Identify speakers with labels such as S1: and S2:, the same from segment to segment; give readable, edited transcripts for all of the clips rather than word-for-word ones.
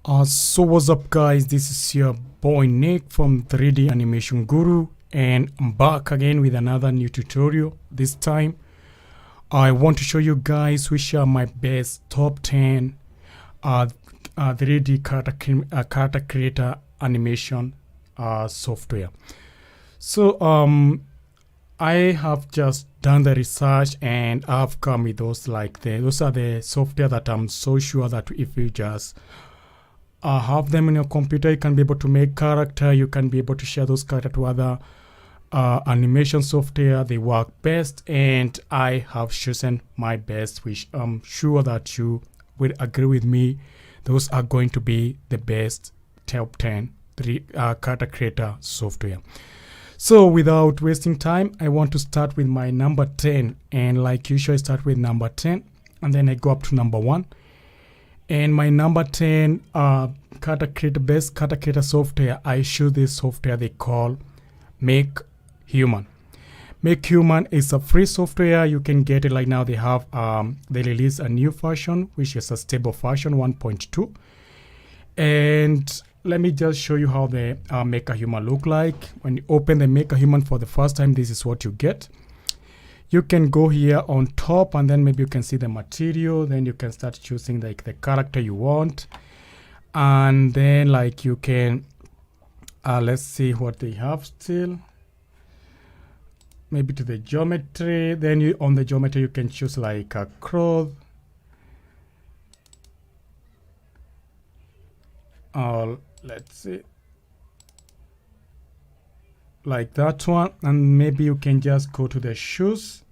S1: So what's up guys, this is your boy Nick from 3D Animation Guru, and I'm back again with another new tutorial. This time I want to show you guys which are my best top 10 3D character creator animation software. So I have just done the research and I've come with those those are the software that I'm so sure that if you just have them in your computer, you can be able to make character, you can be able to share those character to other animation software. They work best, and I have chosen my best, which I'm sure that you will agree with me. Those are going to be the best top 10 character creator software. So without wasting time, I want to start with my number 10, and like usual I start with number 10 and then I go up to number 1. And my number 10 best character creator software, I choose this software they call Make Human. Make Human is a free software. You can get it right now. They have they release a new version, which is a stable version 1.2. And let me just show you how the Make a Human look like. When you open the Make a Human for the first time, this is what you get. You can go here on top and then maybe you can see the material. Then you can start choosing like the character you want. And then like you can, let's see what they have still. Maybe to the geometry. Then you on the geometry you can choose like a cloth. Let's see. Like that one, and maybe you can just go to the shoes,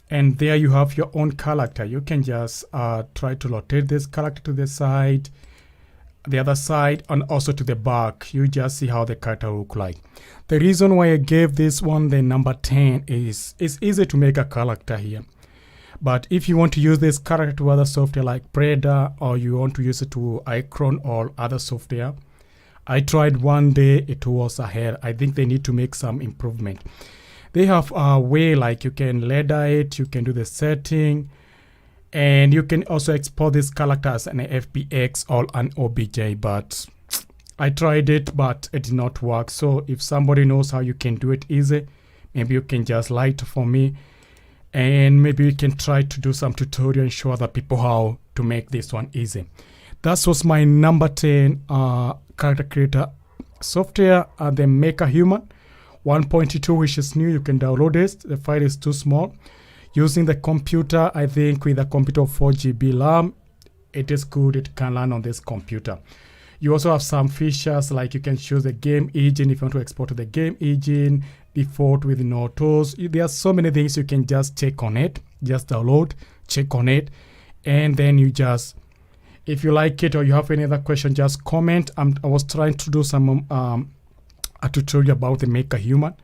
S1: and there you have your own character. You can just try to rotate this character to the side, the other side, and also to the back. You just see how the character look like. The reason why I gave this one the number 10 is it's easy to make a character here, but if you want to use this character to other software like Breda, or you want to use it to Icron or other software, I tried one day, it was a hell. I think they need to make some improvement. They have a way like you can ladder it, you can do the setting, and you can also export this character as an FBX or an OBJ, but I tried it, but it did not work. So if somebody knows how you can do it easy, maybe you can just write for me, and maybe you can try to do some tutorial and show other people how to make this one easy. That was my number 10 character creator software, the Make a Human 1.2, which is new. You can download it. The file is too small. Using the computer, I think with a computer of 4 GB RAM, it is good. It can run on this computer. You also have some features like you can choose the game engine if you want to export to the game engine, default with no tools. There are so many things you can just check on it. Just download, check on it, and then you just, if you like it or you have any other question, just comment. I was trying to do some a tutorial about the Make a Human,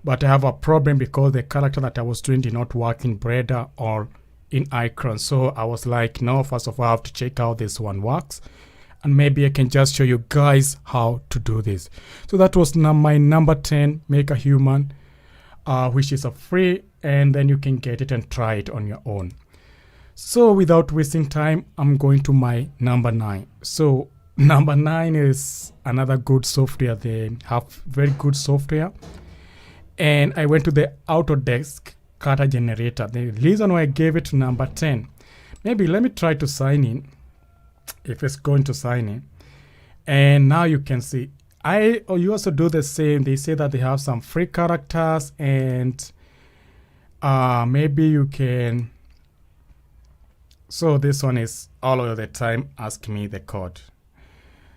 S1: but I have a problem because the character that I was doing did not work in Breda or in Icron. So I was like, no, first of all, I have to check how this one works, and maybe I can just show you guys how to do this. So that was my number 10, Make a Human, which is a free, and then you can get it and try it on your own. So without wasting time, I'm going to my number 9. So number 9 is another good software. They have very good software. And I went to the Autodesk character generator. The reason why I gave it to number 10, maybe let me try to sign in, if it's going to sign in. And now you can see, you also do the same. They say that they have some free characters, and maybe you can. So this one is all of the time ask me the code.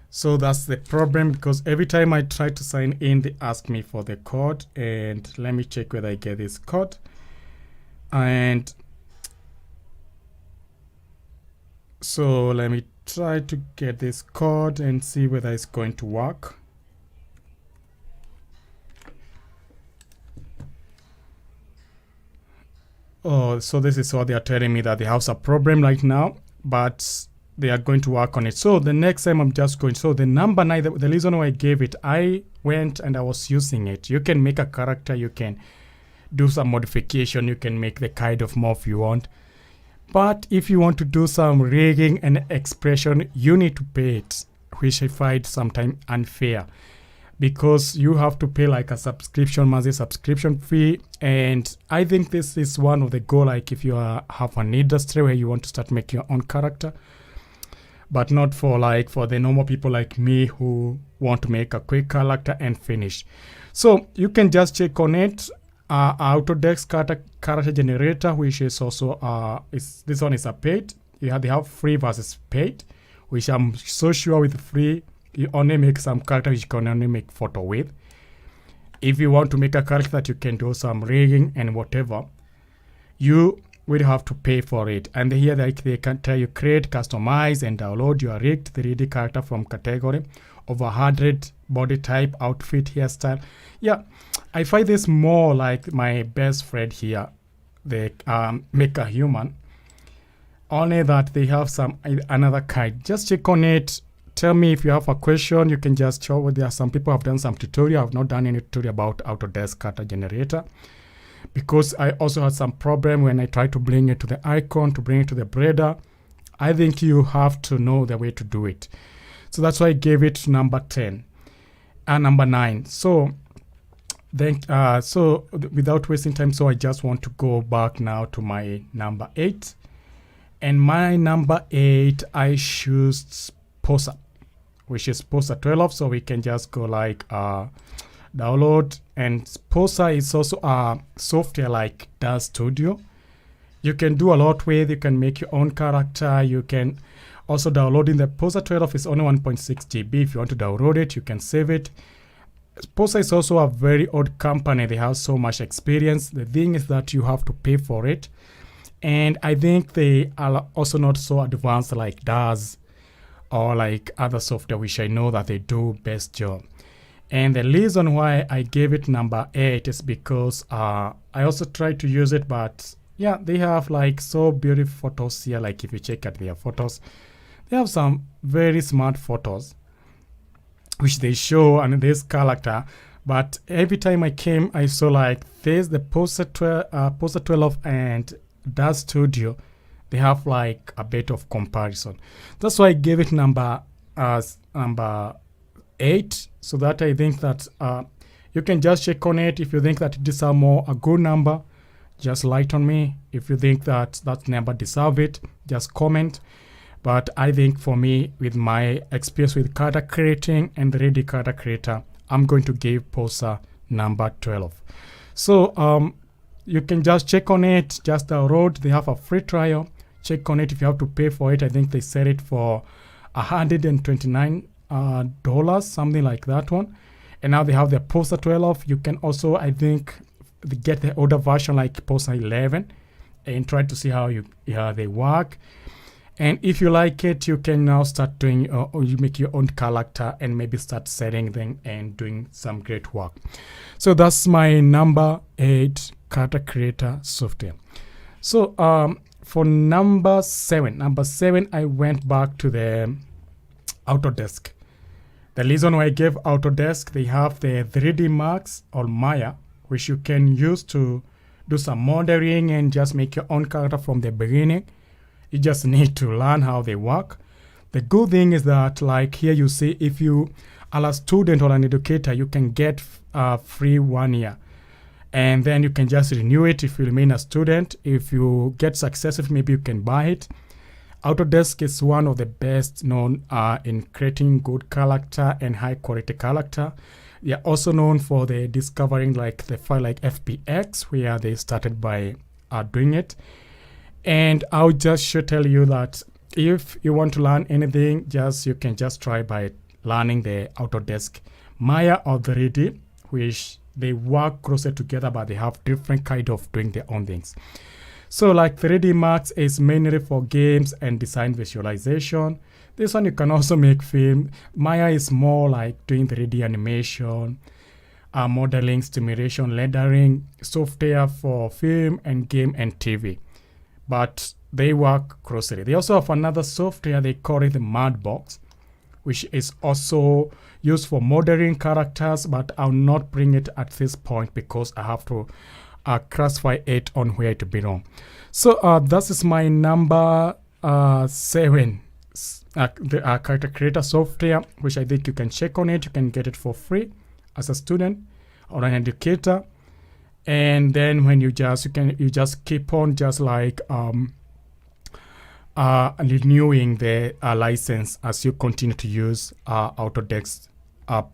S1: So that's the problem, because every time I try to sign in, they ask me for the code. And let me check whether I get this code. And so let me try to get this code and see whether it's going to work. Oh, so this is what they are telling me, that they have a problem right now, but they are going to work on it. So the next time I'm just going, so the number 9, the reason why I gave it, I went and I was using it. You can make a character, you can do some modification, you can make the kind of morph you want. But if you want to do some rigging and expression, you need to pay it, which I find sometimes unfair, because you have to pay like a subscription, monthly subscription fee. And I think this is one of the goal, like if you have an industry where you want to start making your own character, but not for the normal people like me who want to make a quick character and finish. So you can just check on it. Autodesk character generator, which is also this one is a paid. They have free versus paid, which I'm so sure with free you only make some character which you can only make photo with. If you want to make a character that you can do some rigging and whatever, you will have to pay for it. And here they can tell you create, customize, and download your rigged 3D character from category over 100 body type, outfit, hairstyle. Yeah, I find this more like my best friend here, the Maker Human. Only that they have some another kind. Just check on it. Tell me if you have a question. You can just show. There are some people have done some tutorial. I've not done any tutorial about Autodesk character generator, because I also had some problem when I tried to bring it to the icon, to bring it to the breeder. I think you have to know the way to do it. So that's why I gave it number 10 and number 9. So then, without wasting time, so I just want to go back now to my number 8. And my number 8, I choose Posa, which is Posa 12. So we can just go like download. And Posa is also a software like DAZ Studio. You can do a lot with. You can make your own character. You can also download in the Posa 12 is only 1.6 GB. If you want to download it, you can save it. Posa is also a very old company. They have so much experience. The thing is that you have to pay for it. And I think they are also not so advanced like DAZ or like other software, which I know that they do best job. And the reason why I gave it number 8 is because I also tried to use it, but yeah, they have like so beautiful photos here. Like if you check at their photos, they have some very smart photos which they show and this character. But every time I came, I saw like this, the Posa 12 and DAZ Studio, they have like a bit of comparison. That's why I gave it number 8, so that I think that you can just check on it. If you think that it is a good number, just light on me. If you think that that number deserve it, just comment. But I think for me, with my experience with character creating and the ready character creator, I'm going to give Posa number 12. So you can just check on it, just download. They have a free trial. Check on it. If you have to pay for it, I think they set it for $129, something like that one. And now they have the Posa 12. You can also, I think, get the older version like Posa 11 and try to see how they work. And if you like it, you can now start doing, or you make your own character and maybe start setting them and doing some great work. So that's my number 8 character creator software. So for number 7, I went back to the Autodesk. The reason why I gave Autodesk, they have the 3D Max or Maya, which you can use to do some modeling and just make your own character from the beginning. You just need to learn how they work. The good thing is that, like here you see, if you are a student or an educator, you can get free 1 year. And then you can just renew it if you remain a student. If you get successful, maybe you can buy it. Autodesk is one of the best known in creating good character and high quality character. They are also known for the discovering like the file like FBX, where they started by doing it. And I'll just tell you that if you want to learn anything, you can just try by learning the Autodesk Maya or 3D, which they work closer together, but they have different kind of doing their own things. So like 3D Max is mainly for games and design visualization. This one you can also make film. Maya is more like doing 3D animation, modeling, stimulation, rendering, software for film and game and TV. But they work closely. They also have another software, they call it the Madbox, which is also used for modeling characters, but I'll not bring it at this point because I have to classify it on where it belongs. So that is my number 7, the character creator software, which I think you can check on it. You can get it for free as a student or an educator. And then when you just keep on just like renewing the license as you continue to use Autodesk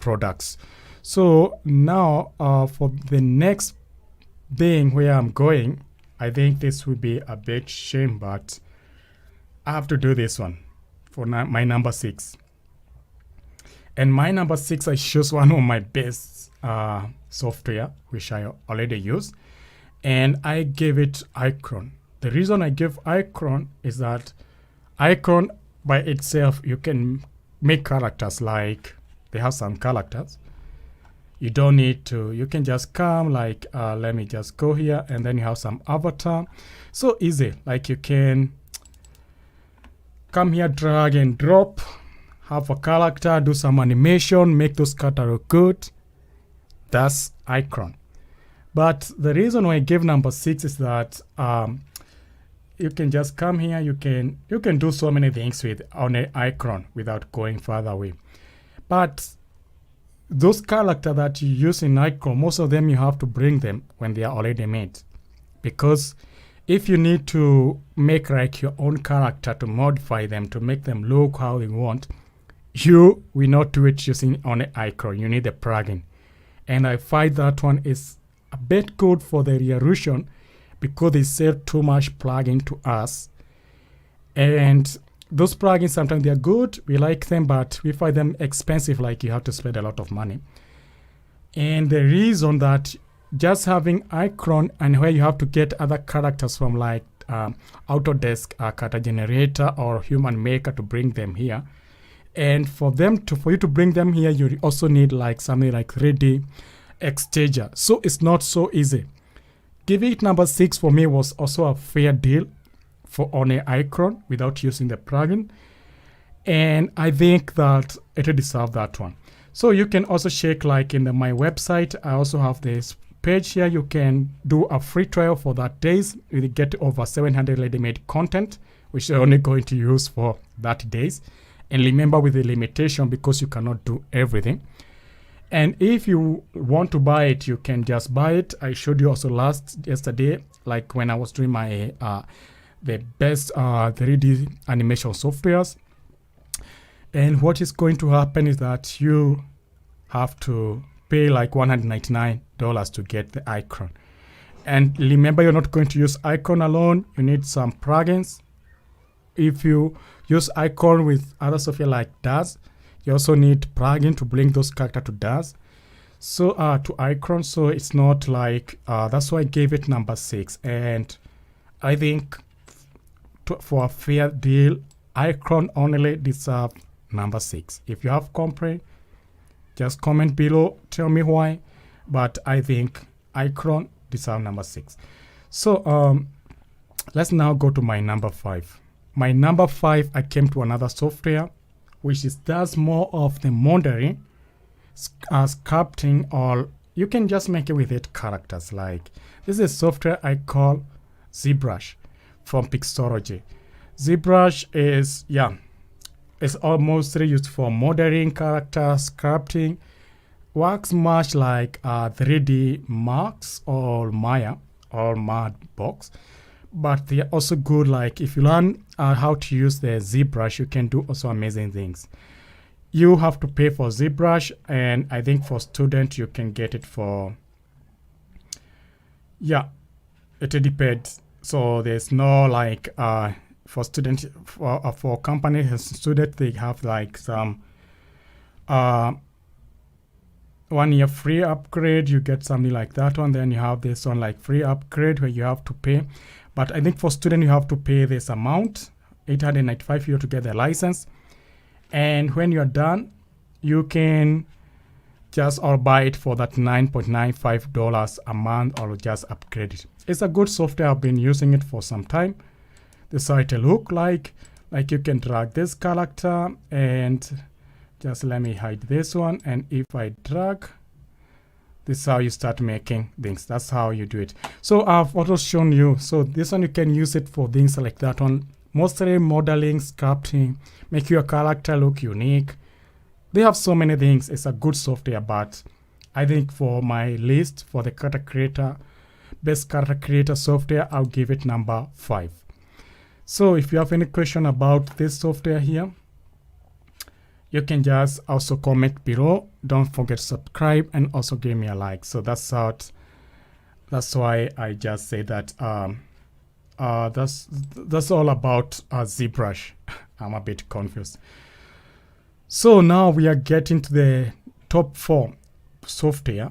S1: products. So now for the next thing where I'm going, I think this will be a bit shame, but I have to do this one for my number 6. And my number 6, I choose one of my best software, which I already use, and I gave it Icron. The reason I give Icron is that Icron by itself, you can make characters, like they have some characters. You don't need to, you can just come like, let me just go here, and then you have some avatar. So easy, like you can come here, drag and drop, have a character, do some animation, make those characters look good. That's Icron. But the reason why I give number 6 is that you can just come here, you can do so many things with on an Icron without going further away. But those characters that you use in Icron, most of them you have to bring them when they are already made. Because if you need to make like your own character to modify them, to make them look how you want, you will not do it using on an Icron. You need a plugin. And I find that one is a bit good for the Revolution because they sell too much plugin to us. And those plugins, sometimes they are good, we like them, but we find them expensive, like you have to spend a lot of money. And the reason that just having Icron, and where you have to get other characters from like Autodesk character generator or human maker to bring them here. And for you to bring them here, you also need like something like 3D Exchanger. So it's not so easy. Giving it number 6 for me was also a fair deal for on an Icron without using the plugin. And I think that it deserves that one. So you can also check like in my website. I also have this page here. You can do a free trial for that days. You get over 700 ready-made content, which you're only going to use for that days. And remember with the limitation, because you cannot do everything. And if you want to buy it, you can just buy it. I showed you also yesterday, like when I was doing my the best 3D animation softwares. And what is going to happen is that you have to pay like $199 to get the Icron. And remember, you're not going to use Icron alone. You need some plugins. If you use Icon with other software like DAZ, you also need plugin to bring those characters to DAZ. So to Icron, so it's not like, that's why I gave it number 6. And I think for a fair deal, Icron only deserve number 6. If you have complaint, just comment below, tell me why. But I think Icron deserve number 6. So let's now go to my number 5. My number 5, I came to another software which does more of the modeling, sculpting, or you can just make it with it characters. Like this is software I call ZBrush from Pixology. ZBrush is it's almost used for modeling characters, sculpting. Works much like 3D Max or Maya or Madbox. But they are also good, like if you learn how to use the ZBrush, you can do also amazing things. You have to pay for ZBrush, and I think for students you can get it for, it depends. So there's no like for students, for companies and students, they have like some 1 year free upgrade. You get something like that one. Then you have this one like free upgrade where you have to pay. But I think for student, you have to pay this amount, €895 to get the license. And when you're done, you can just or buy it for that $9.95 a month, or just upgrade it. It's a good software. I've been using it for some time. The site will look like you can drag this character, and just let me hide this one. And if I drag This is how you start making things. That's how you do it. So I've also shown you. So this one, you can use it for things like that one. Mostly modeling, sculpting, make your character look unique. They have so many things. It's a good software, but I think for my list for the character creator, best character creator software, I'll give it number 5. So if you have any question about this software here, you can just also comment below. Don't forget to subscribe and also give me a like. So that's why I just say that that's all about ZBrush. I'm a bit confused. So now we are getting to the top 4 software.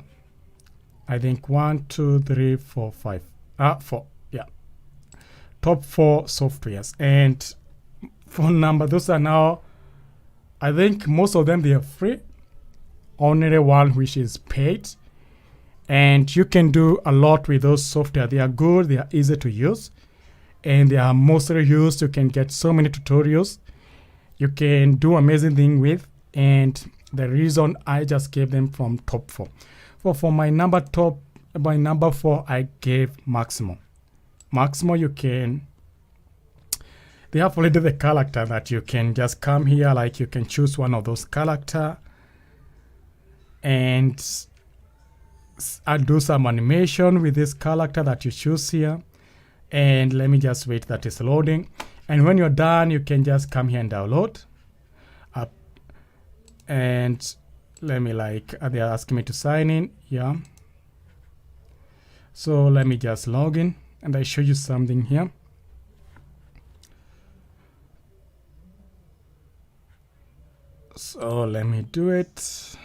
S1: I think 1, 2, 3, 4, 5. 4. Yeah. Top 4 softwares. And phone number, those are now, I think most of them, they are free. Only one which is paid. And you can do a lot with those software. They are good. They are easy to use. And they are mostly used. You can get so many tutorials. You can do amazing thing with. And the reason I just gave them from top 4. For my number 4, I gave Maximo. Maximo, you can, they have already the character that you can just come here, like you can choose one of those character and do some animation with this character that you choose here. And let me just wait that is loading. And when you're done, you can just come here and download. And let me they're asking me to sign in. Yeah. So let me just log in and I show you something here. So let me do it.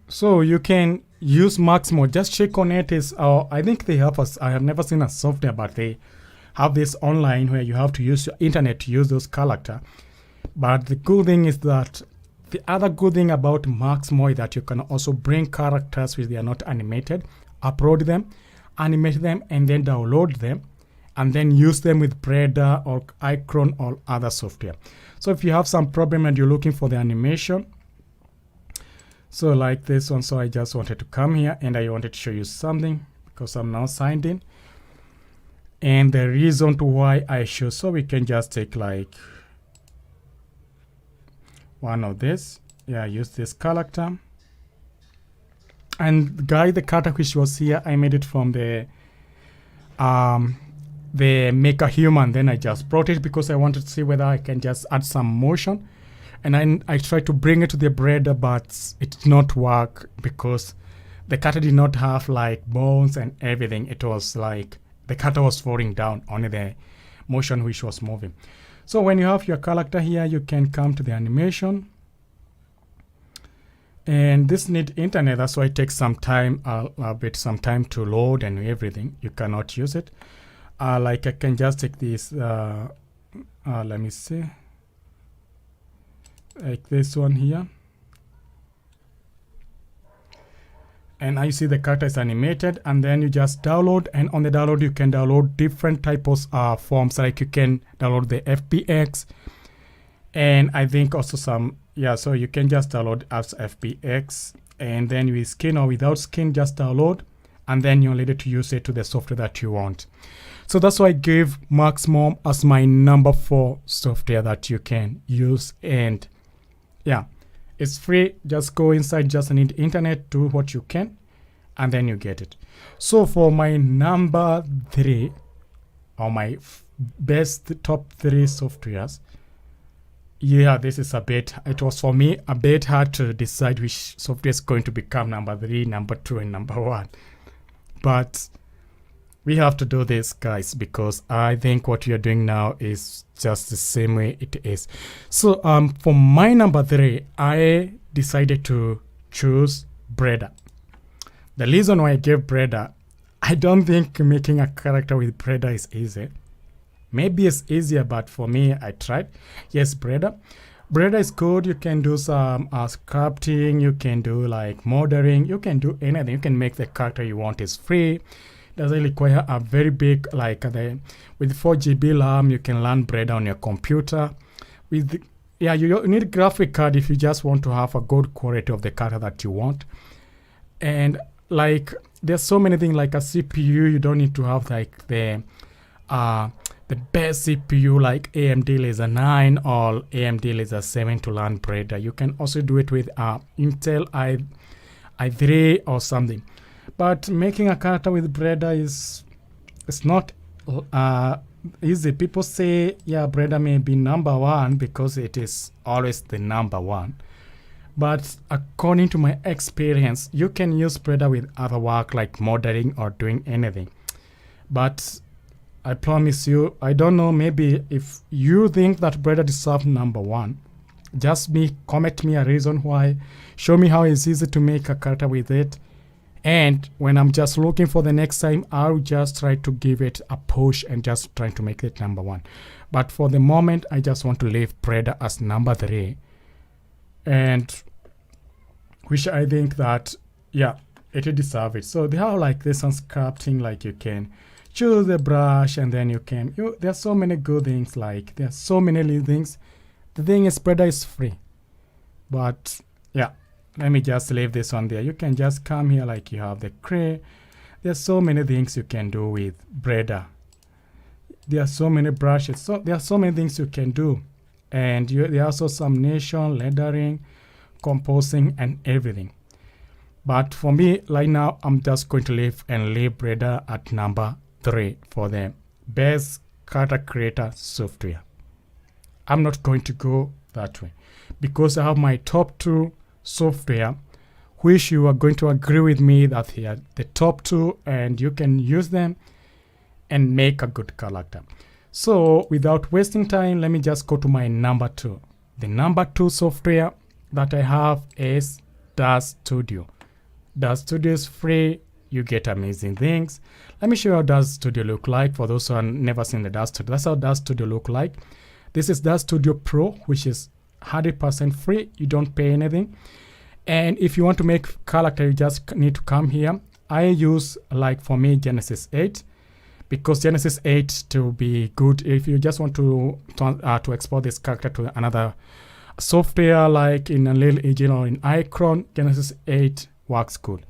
S1: So you can use Maximo. Just check on it. I think they have us. I have never seen a software, but they have this online where you have to use your internet to use those characters. But the good thing is that the other good thing about Maximo is that you can also bring characters which they are not animated, upload them, animate them, and then download them, and then use them with Breda or Icron or other software. So if you have some problem and you're looking for the animation, so like this one, so I just wanted to come here and I wanted to show you something because I'm now signed in. And the reason to why I show, so we can just take like one of this. Yeah, use this character. And the character which was here, I made it from the Maker Human. Then I just brought it because I wanted to see whether I can just add some motion. And I tried to bring it to the Breda, but it did not work because the character did not have like bones and everything. It was like the character was falling down, only the motion which was moving. So when you have your character here, you can come to the animation. And this needs internet, that's why it takes some time, some time to load and everything. You cannot use it. Like I can just take this, let me see. Like this one here. And now you see the character is animated, and then you just download, and on the download you can download different types of forms, like you can download the FBX, and I think also some, yeah, so you can just download as FBX, and then with skin or without skin, just download, and then you're ready to use it to the software that you want. So that's why I gave Maximo as my number 4 software that you can use. And yeah, it's free. Just go inside, just need internet, do what you can, and then you get it. So for my number 3, or my best top 3 softwares, yeah, this is a bit, it was for me a bit hard to decide which software is going to become number 3, number 2, and number 1. But we have to do this, guys, because I think what you're doing now is just the same way it is. So for my number 3, I decided to choose Breda. The reason why I gave Breda, I don't think making a character with Breda is easy. Maybe it's easier, but for me, I tried. Yes, Breda. Breda is good. You can do some sculpting. You can do like modeling. You can do anything. You can make the character you want. It's free. Doesn't require a very big, like with 4 GB RAM, you can learn Breda on your computer. Yeah, you need graphic card if you just want to have a good quality of the character that you want. And like there's so many things like a CPU. You don't need to have like the best CPU like AMD Laser 9 or AMD Laser 7 to learn Breda. You can also do it with Intel i3 or something. But making a character with Breda it's not easy. People say, yeah, Breda may be number one because it is always the number one. But according to my experience, you can use Breda with other work like modeling or doing anything. But I promise you, I don't know, maybe if you think that Breda deserves number one, just comment me a reason why. Show me how it's easy to make a character with it. And when I'm just looking for the next time, I'll just try to give it a push and just try to make it number one. But for the moment, I just want to leave Breda as number 3. And which I think that, yeah, it deserves it. So they have like this on sculpting, like you can choose the brush and then there's so many good things, like there's so many little things. The thing is, Breda is free. But yeah, let me just leave this on there. You can just come here, like you have the Cray. There's so many things you can do with Breda. There are so many brushes. So there are so many things you can do. And there are also some nation, lettering, composing, and everything. But for me, right now, I'm just going to leave Breda at number 3 for the best character creator software. I'm not going to go that way because I have my top 2 software, which you are going to agree with me that they are the top 2 and you can use them and make a good character. So without wasting time, let me just go to my number 2. The number 2 software that I have is DAZ Studio. DAZ Studio is free. You get amazing things. Let me show you how DAZ Studio look like for those who have never seen the DAZ Studio. That's how DAZ Studio look like. This is DAZ Studio Pro, which is 100% free. You don't pay anything. And if you want to make character, you just need to come here. I use, like for me, Genesis 8, because Genesis 8 to be good. If you just want to export this character to another software like in Unreal Engine or in Icon, Genesis 8 works good.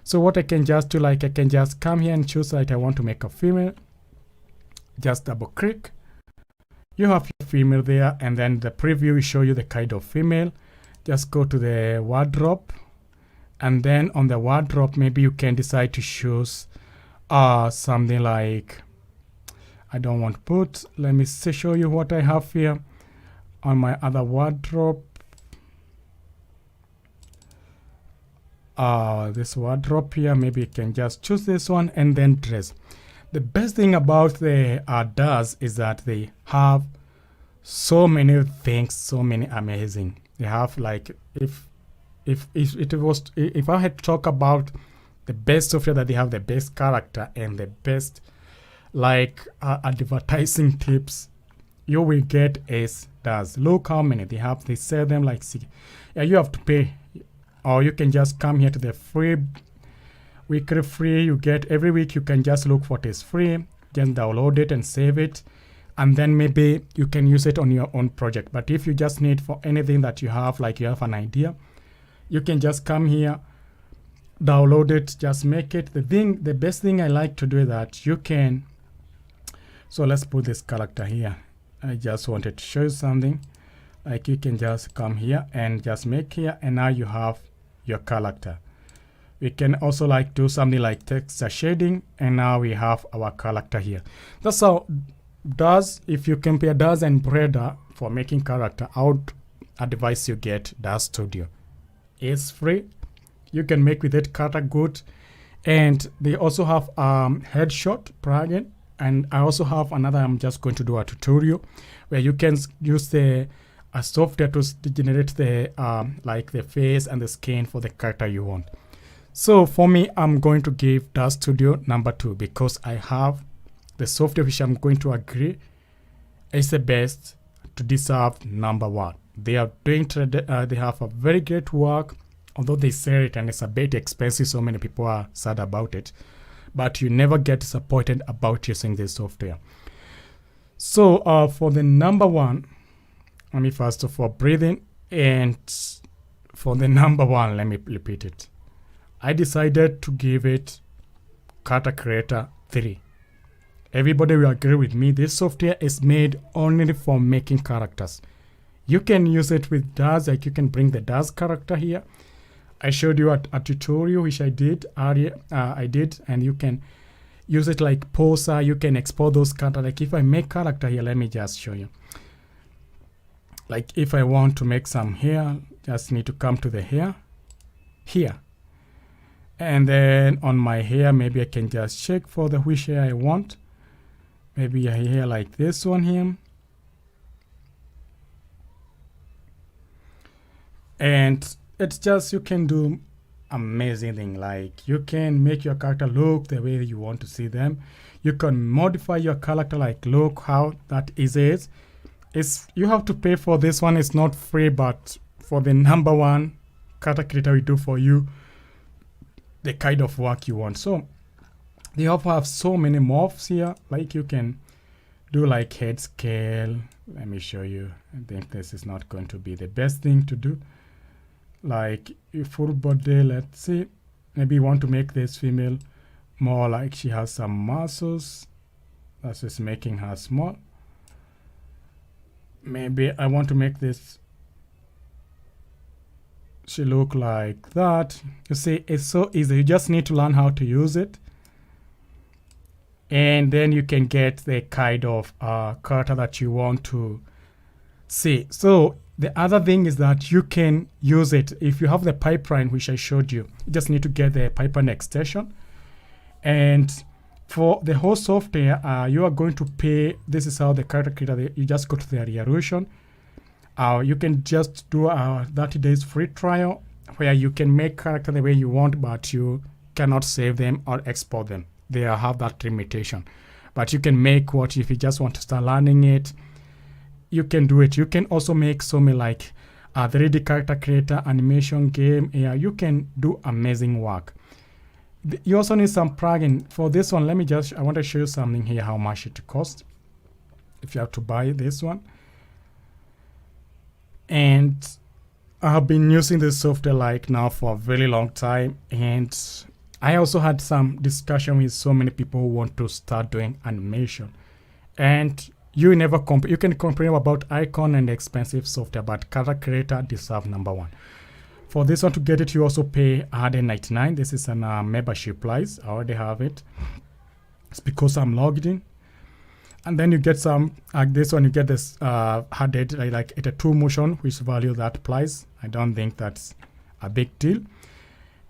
S1: So what I can just do, like I can just come here and choose that I want to make a female. Just double click. You have your female there, and then the preview will show you the kind of female. Just go to the wardrobe, and then on the wardrobe, maybe you can decide to choose something like, I don't want to put, let me show you what I have here on my other wardrobe. This wardrobe here, maybe you can just choose this one and then dress. The best thing about the DAZ is that they have so many things, so many amazing. They have like, if I had to talk about the best software that they have, the best character and the best like advertising tips, you will get is DAZ. Look how many they have. They sell them like, yeah, you have to pay, or you can just come here to the free weekly free. You get every week. You can just look for what is free, just download it and save it, and then maybe you can use it on your own project. But if you just need for anything that you have, like you have an idea, you can just come here, download it, just make it. The best thing I like to do is that you can, so let's put this character here. I just wanted to show you something. Like you can just come here and just make here, and now you have your character. We can also like do something like texture shading, and now we have our character here. That's how DAZ, if you compare DAZ and Breda for making character, I would advise you get DAZ Studio. It's free. You can make with it character good. And they also have headshot plugin. And I also have another, I'm just going to do a tutorial where you can use the software to generate the like the face and the skin for the character you want. So for me, I'm going to give DAZ Studio number 2 because I have the software which I'm going to agree is the best to deserve number 1. They are doing they have a very great work, although they sell it and it's a bit expensive, so many people are sad about it, but you never get disappointed about using this software. So for the number 1, Let me first of all breathe in, and for the number 1, let me repeat it. I decided to give it character creator 3. Everybody will agree with me. This software is made only for making characters. You can use it with DAZ, like you can bring the DAZ character here. I showed you a tutorial which I did earlier. And you can use it like Posa. You can export those characters. Like if I make character here, let me just show you. Like if I want to make some hair, just need to come to the hair here. And then on my hair, maybe I can just check for the which hair I want. Maybe a hair like this one here. And it's just, you can do amazing thing. Like you can make your character look the way you want to see them. You can modify your character, like look how that is. You have to pay for this one. It's not free, but for the number 1 character creator we do for you, the kind of work you want. So they also have so many morphs here. Like you can do like head scale. Let me show you. I think this is not going to be the best thing to do. Like a full body, let's see. Maybe you want to make this female more like she has some muscles. That's just making her small. Maybe I want to make this she look like that. You see, it's so easy. You just need to learn how to use it. And then you can get the kind of character that you want to see. So the other thing is that you can use it if you have the pipeline, which I showed you. You just need to get the pipeline extension. And for the whole software, you are going to pay. This is how the character creator, you just go to the resolution. You can just do a 30 days free trial where you can make character the way you want, but you cannot save them or export them. They have that limitation. But you can make what if you just want to start learning it, you can do it. You can also make something like a 3D character creator, animation game. Yeah, you can do amazing work. You also need some plugin for this one. I want to show you something here, how much it costs if you have to buy this one. And I have been using this software like now for a very long time, and I also had some discussion with so many people who want to start doing animation. And you can complain about icon and expensive software, but character creator deserve number 1. For this one to get it, you also pay $199. This is an membership price. I already have it. It's because I'm logged in. And then you get some, this one, you get this added, like it's a 2 motion, which value that price. I don't think that's a big deal.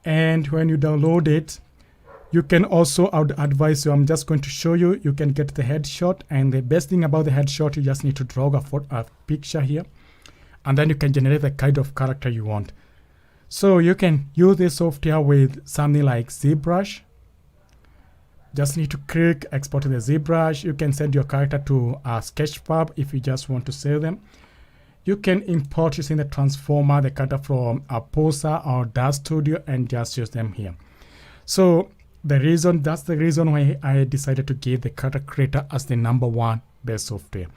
S1: And when you download it, you can also, I would advise you, I'm just going to show you, you can get the headshot. And the best thing about the headshot, you just need to draw a picture here. And then you can generate the kind of character you want. So you can use this software with something like ZBrush. Just need to click export to the ZBrush. You can send your character to a Sketchfab if you just want to save them. You can import using the transformer, the character from a Posa or DAZ Studio, and just use them here. So that's the reason why I decided to give the character creator as the number 1 best software.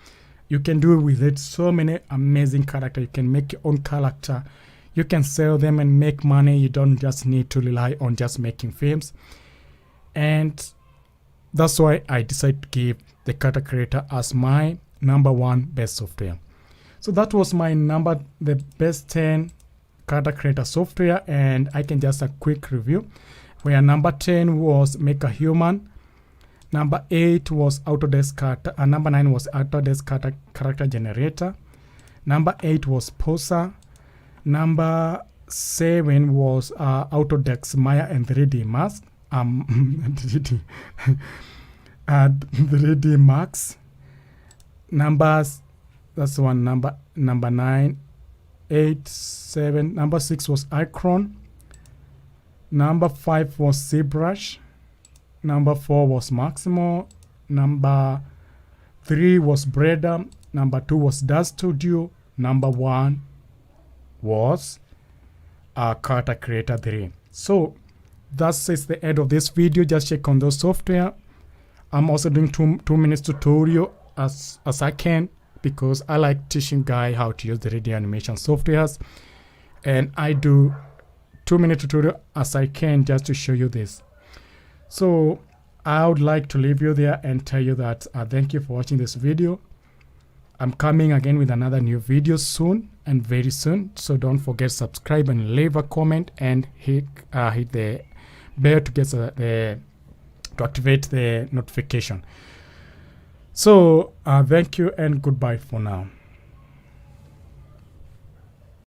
S1: You can do with it so many amazing characters. You can make your own character. You can sell them and make money. You don't just need to rely on just making films. And that's why I decided to give the character creator as my number 1 best software. So that was the best 10 character creator software, and I can just a quick review. Where number 10 was Make a Human, number 8 was Autodesk character, number 9 was Autodesk character generator, number 8 was Posa, number 7 was Autodesk Maya and 3D Max. 3D Max. Numbers, that's one. Number 9, 8, 7. Number 6 was Icron. Number 5 was ZBrush. Number 4 was Maximo. Number 3 was Breda. Number 2 was DAZ Studio. Number 1 was Character Creator 3. So that's the end of this video. Just check on those software. I'm also doing 2 minutes tutorial as I can because I like teaching guy how to use the 3D animation softwares, and I do 2-minute tutorial as I can just to show you this. So I would like to leave you there and tell you that thank you for watching this video. I'm coming again with another new video soon and very soon, so don't forget to subscribe and leave a comment and hit the bell to get to activate the notification. So thank you and goodbye for now.